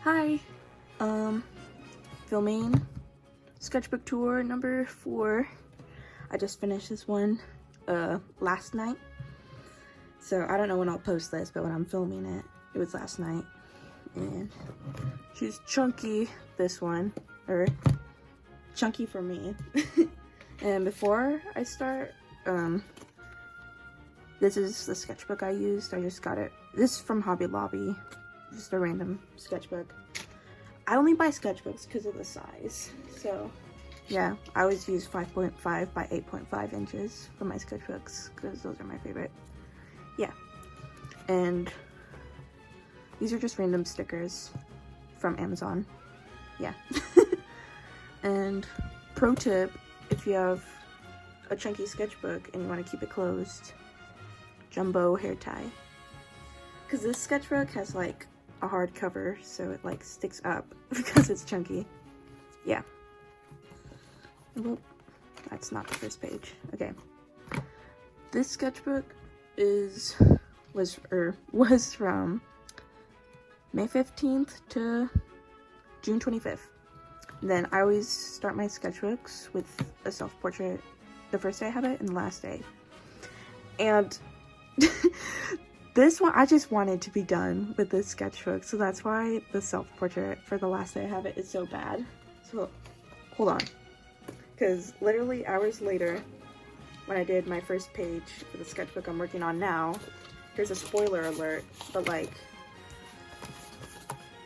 Hi, filming sketchbook tour number 4. I just finished this one, last night. So I don't know when I'll post this, but when I'm filming it, it was last night. And she's chunky, this one, or chunky for me. And before I start, this is the sketchbook I used. I just got it. This is from Hobby Lobby. Just a random sketchbook. I only buy sketchbooks because of the size. So, yeah, I always use 5.5 by 8.5 inches for my sketchbooks because those are my favorite. Yeah. And these are just random stickers from Amazon. Yeah. And pro tip, if you have a chunky sketchbook and you want to keep it closed, jumbo hair tie. Because this sketchbook has like a hard cover, so it like sticks up because it's chunky. Yeah. Well, that's not the first page. Okay. This sketchbook was from May 15th to June 25th. Then I always start my sketchbooks with a self-portrait the first day I have it and the last day. And this one, I just wanted to be done with this sketchbook, so that's why the self-portrait for the last day I have it is so bad. So, hold on. Because literally hours later, when I did my first page for the sketchbook I'm working on now, here's a spoiler alert, but like,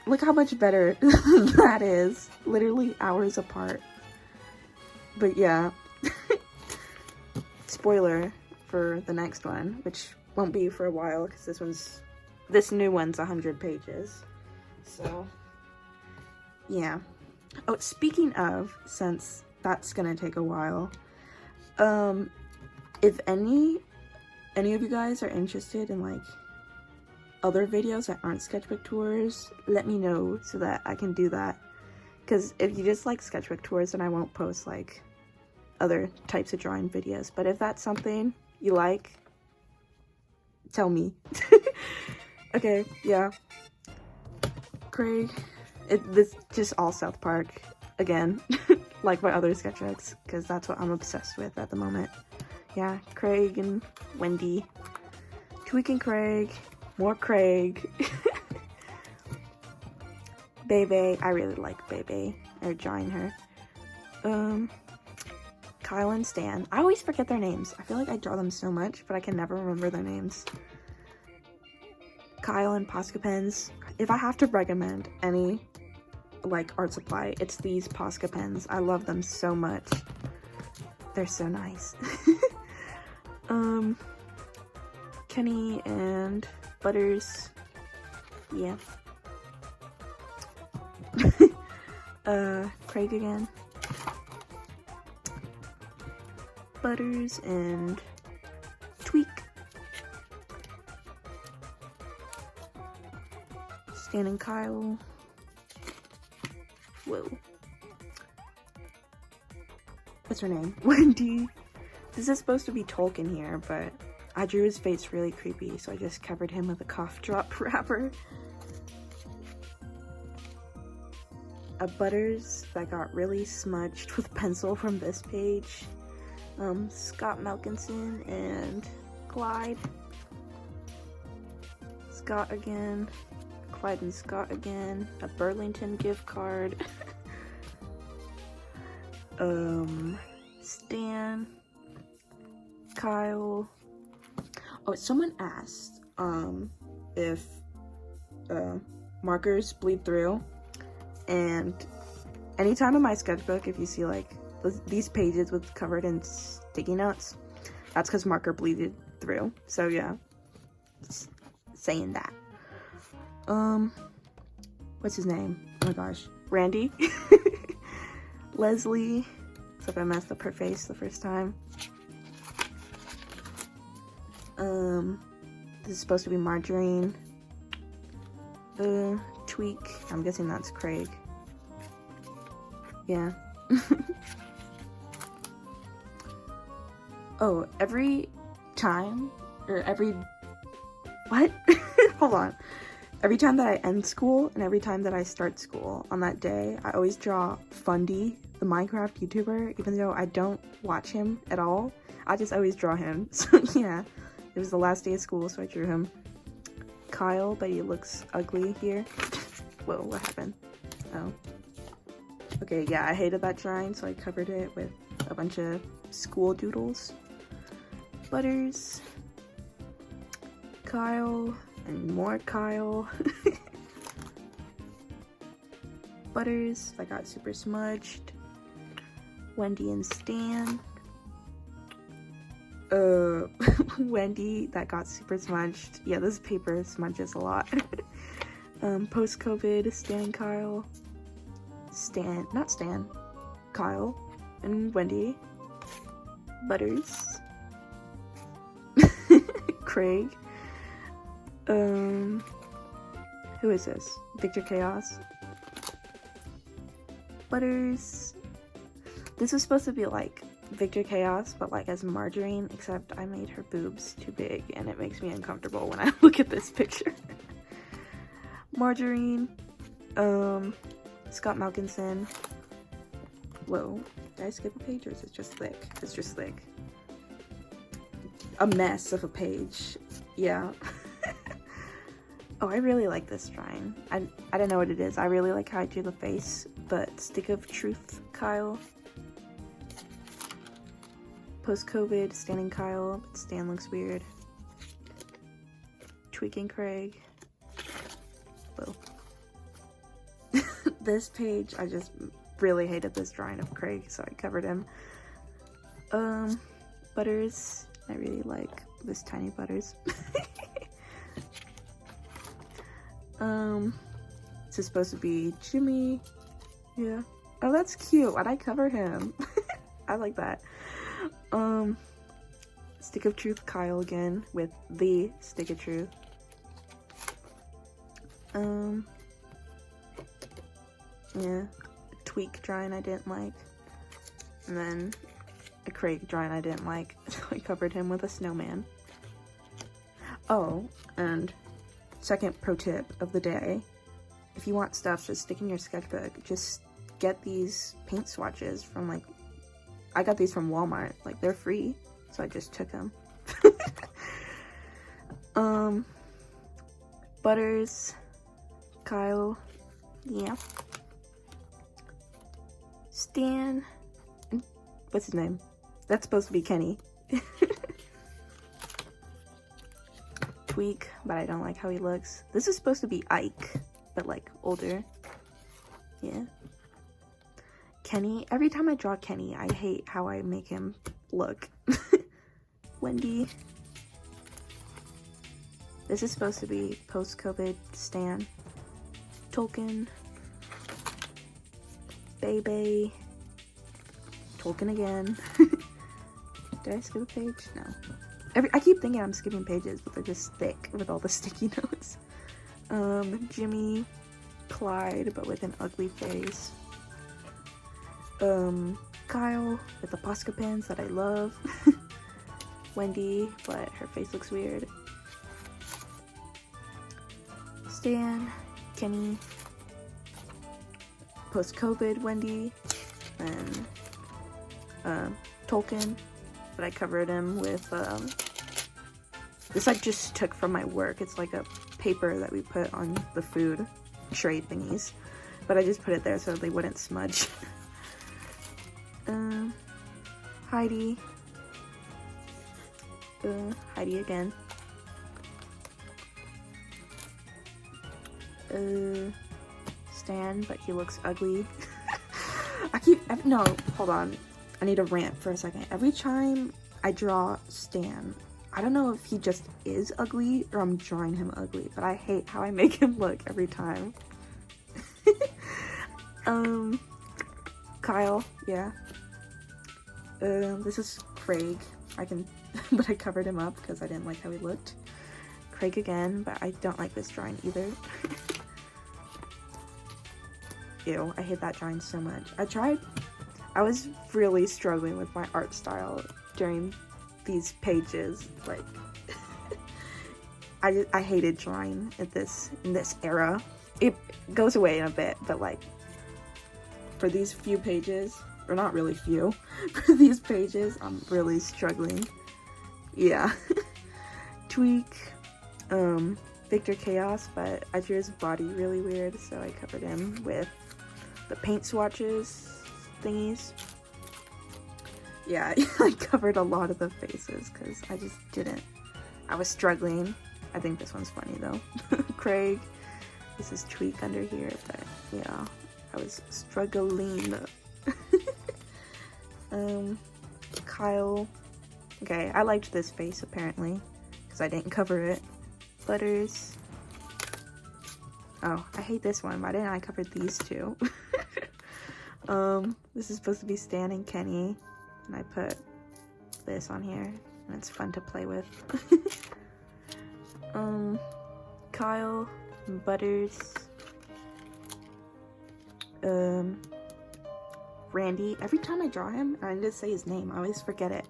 look how much better that is. Literally hours apart. But yeah. Spoiler for the next one, which won't be for a while because this new one's 100 pages. So, yeah. Oh, speaking of, since that's gonna take a while, if any of you guys are interested in like other videos that aren't sketchbook tours, let me know so that I can do that. Because if you just like sketchbook tours, then I won't post like other types of drawing videos. But if that's something you like, tell me. Okay, yeah. Craig, this just all South Park again, like my other sketchbooks, because that's what I'm obsessed with at the moment. Yeah, Craig and Wendy, tweaking Craig, more Craig. Bebe, I really like Bebe, or drawing her. Kyle and Stan. I always forget their names. I feel like I draw them so much, but I can never remember their names. Kyle and Posca pens. If I have to recommend any like art supply, it's these Posca pens. I love them so much. They're so nice. Kenny and Butters. Yeah. Craig again. Butters and Tweak. Stan and Kyle. Whoa. What's her name? Wendy. This is supposed to be Tolkien here, but I drew his face really creepy, so I just covered him with a cough drop wrapper. A Butters that got really smudged with pencil from this page. Scott Malkinson and Clyde. Scott again. Clyde and Scott again. A Burlington gift card. Stan. Kyle. Oh, someone asked, if, markers bleed through. And anytime in my sketchbook, if you see like these pages with covered in sticky notes, that's because marker bleeded through. So yeah, just saying that. What's his name? Oh my gosh, Randy. Leslie. Except I messed up her face the first time. This is supposed to be Margarine. Tweak. I'm guessing that's Craig. Yeah. Oh, every time, or every, what? Hold on. Every time that I end school and every time that I start school on that day, I always draw Fundy, the Minecraft YouTuber, even though I don't watch him at all. I just always draw him. So yeah, it was the last day of school, so I drew him. Kyle, but he looks ugly here. Whoa, what happened? Oh. Okay, yeah, I hated that drawing, so I covered it with a bunch of school doodles. Butters. Kyle. And more Kyle. Butters, that got super smudged. Wendy and Stan. Wendy, that got super smudged. Yeah, this paper smudges a lot. Post-COVID, Stan and Kyle. Not Stan. Kyle and Wendy. Butters. Craig. Who is this? Victor Chaos. Butters. This was supposed to be like Victor Chaos, but like as Margarine, except I made her boobs too big and it makes me uncomfortable when I look at this picture. Margarine. Scott Malkinson. Whoa. Did I skip a page or is it just thick? It's just thick. A mess of a page. Yeah. Oh, I really like this drawing. I don't know what it is. I really like how I drew the face, but Stick of Truth, Kyle. Post-COVID, Stan and Kyle, but Stan looks weird. Tweaking Craig. Whoa. This page, I just really hated this drawing of Craig, so I covered him. Butters. I really like this tiny Butters. This is supposed to be Jimmy. Yeah. Oh, that's cute. Why'd I cover him? I like that. Stick of Truth Kyle again with the Stick of Truth. Yeah. A Tweak drawing I didn't like. And then a Craig drawing I didn't like. So I covered him with a snowman. Oh, and second pro tip of the day. If you want stuff to stick in your sketchbook, just get these paint swatches from like, I got these from Walmart, like they're free, so I just took them. Butters, Kyle, yeah. Stan, what's his name? That's supposed to be Kenny. Tweak, but I don't like how he looks. This is supposed to be Ike, but like older. Yeah. Kenny, every time I draw Kenny, I hate how I make him look. Wendy. This is supposed to be post-COVID Stan. Tolkien. Bebe. Tolkien again. Did I skip a page? No. I keep thinking I'm skipping pages, but they're just thick with all the sticky notes. Jimmy, Clyde, but with an ugly face. Kyle with the Posca pens that I love. Wendy, but her face looks weird. Stan, Kenny, post-COVID Wendy, and Tolkien, but I covered him with this I just took from my work. It's like a paper that we put on the food tray thingies, but I just put it there so they wouldn't smudge. Heidi. Heidi again. Stan, but he looks ugly. No, hold on. I need to rant for a second. Every time I draw Stan, I don't know if he just is ugly or I'm drawing him ugly, but I hate how I make him look every time. Kyle, yeah. This is Craig. But I covered him up because I didn't like how he looked. Craig again, but I don't like this drawing either. Ew, I hate that drawing so much. I was really struggling with my art style during these pages. Like, I hated drawing in this era. It goes away in a bit, but like for these few pages, or not really few, for these pages, I'm really struggling. Yeah. Tweak, Victor Chaos, but I drew his body really weird, so I covered him with the paint swatches thingies. Yeah, I covered a lot of the faces because I just didn't. I was struggling. I think this one's funny though. Craig. This is Tweak under here, but yeah, I was struggling. Kyle. Okay, I liked this face apparently because I didn't cover it. Butters. Oh, I hate this one. Why didn't I cover these two? This is supposed to be Stan and Kenny, and I put this on here, and it's fun to play with. Kyle, Butters, Randy. Every time I draw him, I need to say his name. I always forget it.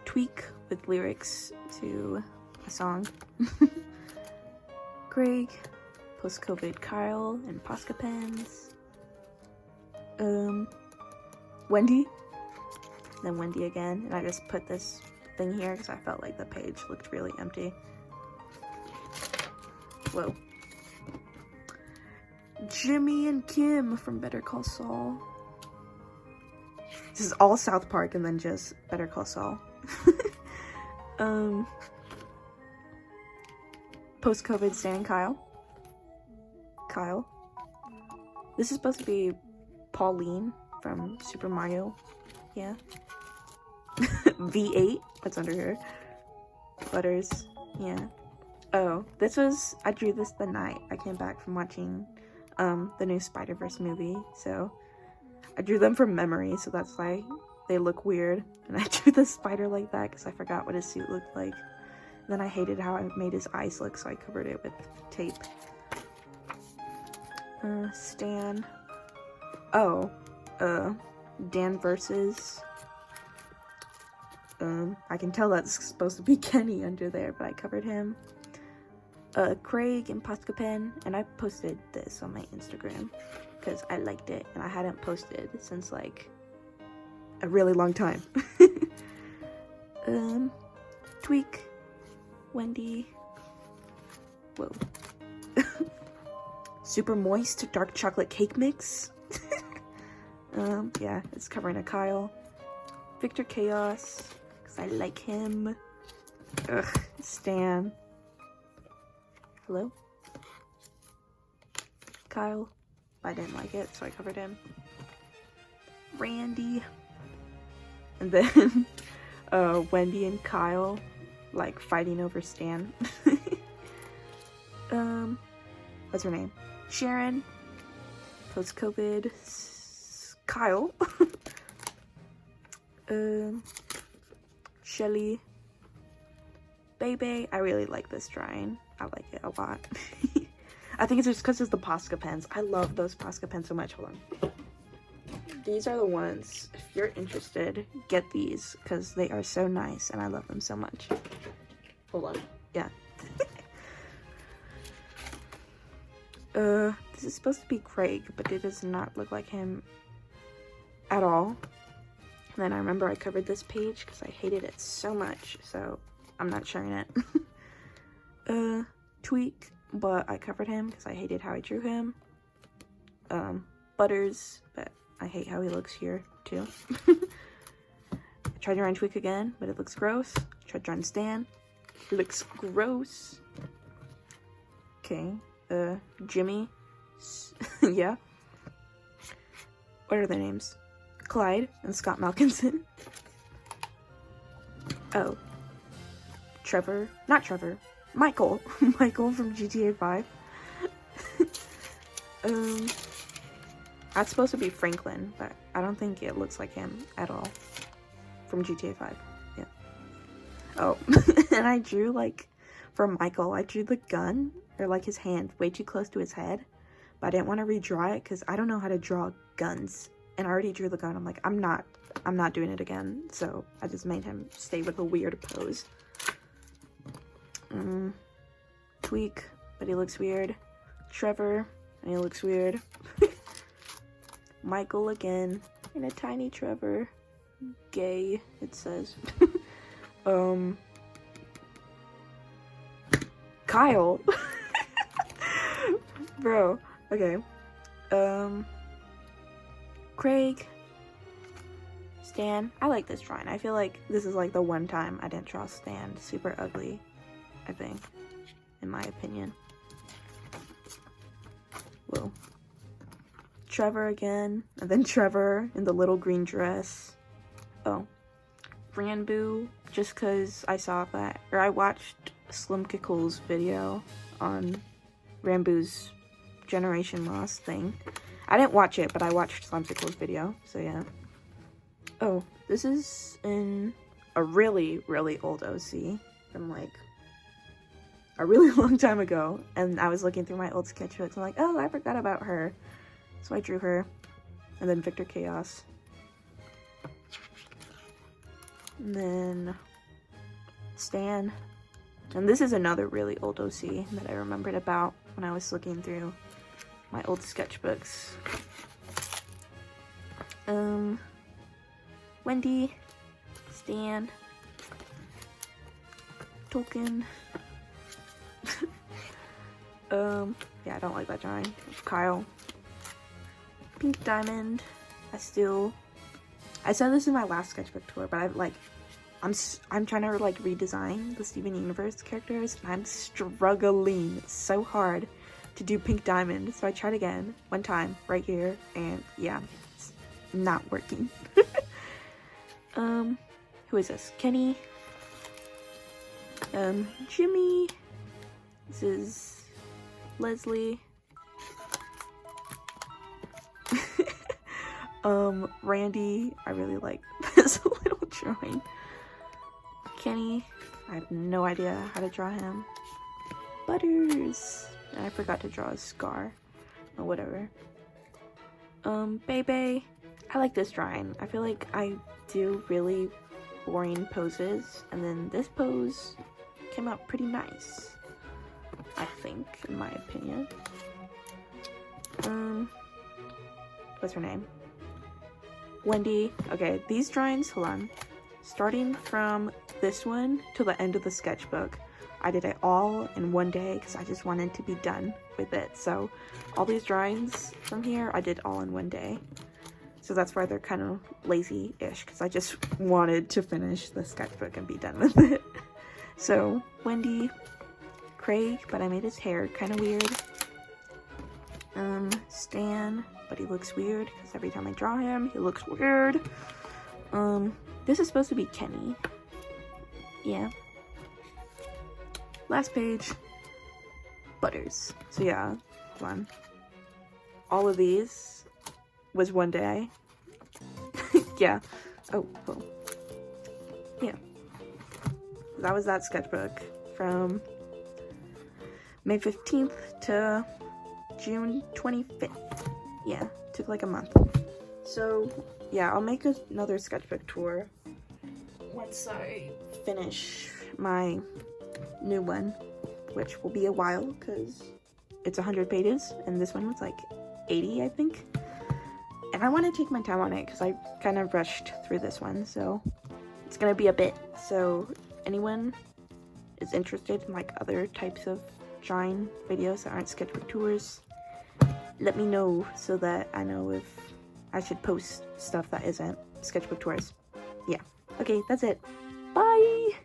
Tweak with lyrics to a song. Greg, post-COVID Kyle, and Posca pens. Wendy. Then Wendy again, and I just put this thing here because I felt like the page looked really empty. Whoa. Jimmy and Kim from Better Call Saul. This is all South Park and then just Better Call Saul. Post-COVID Stan and Kyle. Kyle. This is supposed to be Pauline from Super Mario. Yeah. V8. What's under here? Butters. Yeah. Oh, this was, I drew this the night I came back from watching the new Spider-Verse movie, so I drew them from memory, so that's why they look weird, and I drew the spider like that because I forgot what his suit looked like. And then I hated how I made his eyes look, so I covered it with tape. Stan. Oh, Dan versus. I can tell that's supposed to be Kenny under there, but I covered him. Craig and Posca pen, and I posted this on my Instagram because I liked it, and I hadn't posted since like a really long time. Tweak, Wendy. Whoa. Super moist dark chocolate cake mix. Yeah, it's covering a Kyle. Victor Chaos, because I like him. Ugh, Stan. Hello? Kyle. I didn't like it, so I covered him. Randy. And then Wendy and Kyle like fighting over Stan. What's her name? Sharon. Post-COVID Kyle. Shelly. Bebe. I really like this drawing. I like it a lot. I think it's just because it's the Posca pens. I love those Posca pens so much. Hold on. These are the ones. If you're interested, get these because they are so nice and I love them so much. Hold on. Yeah. This is supposed to be Craig, but it does not look like him at all. And then I remember I covered this page because I hated it so much, so I'm not sharing it. Tweak, but I covered him because I hated how I drew him. Butters, but I hate how he looks here too. I tried drawing Tweak again, but it looks gross. I tried drawing Stan. It looks gross. Okay. Jimmy. Yeah. What are their names? Clyde and Scott Malkinson. Oh. Trevor. Not Trevor. Michael. Michael from GTA 5. That's supposed to be Franklin, but I don't think it looks like him at all. From GTA 5. Yeah. Oh. And I drew, like, for Michael, I drew the gun, or like his hand, way too close to his head. But I didn't want to redraw it because I don't know how to draw guns. And I already drew the gun. I'm like, I'm not I'm not doing it again, so I just made him stay with a weird pose. Tweak, but he looks weird. Trevor, and he looks weird. Michael again, and a tiny Trevor. Gay, it says. Kyle. Bro, okay. Craig. Stan. I like this drawing. I feel like this is like the one time I didn't draw Stan super ugly, I think, in my opinion. Whoa. Trevor again, and then Trevor in the little green dress. Oh. Ranboo, just because I saw that, or I watched Slim Kickle's video on Ranboo's Generation Lost thing. I didn't watch it, but I watched Slim Kickle's video, so yeah. Oh, this is in a really, really old OC from like a really long time ago, and I was looking through my old sketchbooks. I'm like, oh, I forgot about her, so I drew her, and then Victor Chaos. And then Stan. And this is another really old OC that I remembered about when I was looking through my old sketchbooks. Wendy, Stan, Tolkien. Yeah, I don't like that drawing. Kyle. Pink Diamond. I said this in my last sketchbook tour, but I'm trying to like redesign the Steven Universe characters, and I'm struggling so hard to do Pink Diamond. So I tried again one time right here, and yeah, it's not working. Who is this? Kenny. Jimmy. This is Leslie. Randy. I really like this little drawing. Kenny. I have no idea how to draw him. Butters. I forgot to draw a scar. Or whatever. Bebe. I like this drawing. I feel like I do really boring poses, and then this pose came out pretty nice, I think, in my opinion. What's her name? Wendy. Okay, these drawings, hold on. Starting from this one to the end of the sketchbook, I did it all in one day because I just wanted to be done with it. So all these drawings from here, I did all in one day. So that's why they're kind of lazy-ish, because I just wanted to finish the sketchbook and be done with it. So, Wendy, Craig, but I made his hair kind of weird. Stan, but he looks weird, because every time I draw him, he looks weird. This is supposed to be Kenny. Yeah. Last page. Butters. So yeah, hold on. All of these was one day. Yeah. Oh. Yeah. That was that sketchbook from May 15th to June 25th. Yeah, took like a month. So, yeah, I'll make another sketchbook tour once I finish my new one, which will be a while because it's 100 pages, and this one was like 80, I think. And I want to take my time on it because I kind of rushed through this one, so it's gonna be a bit. So anyone is interested in like other types of drawing videos that aren't sketchbook tours, let me know so that I know if I should post stuff that isn't sketchbook tours. Yeah. Okay, that's it. Bye!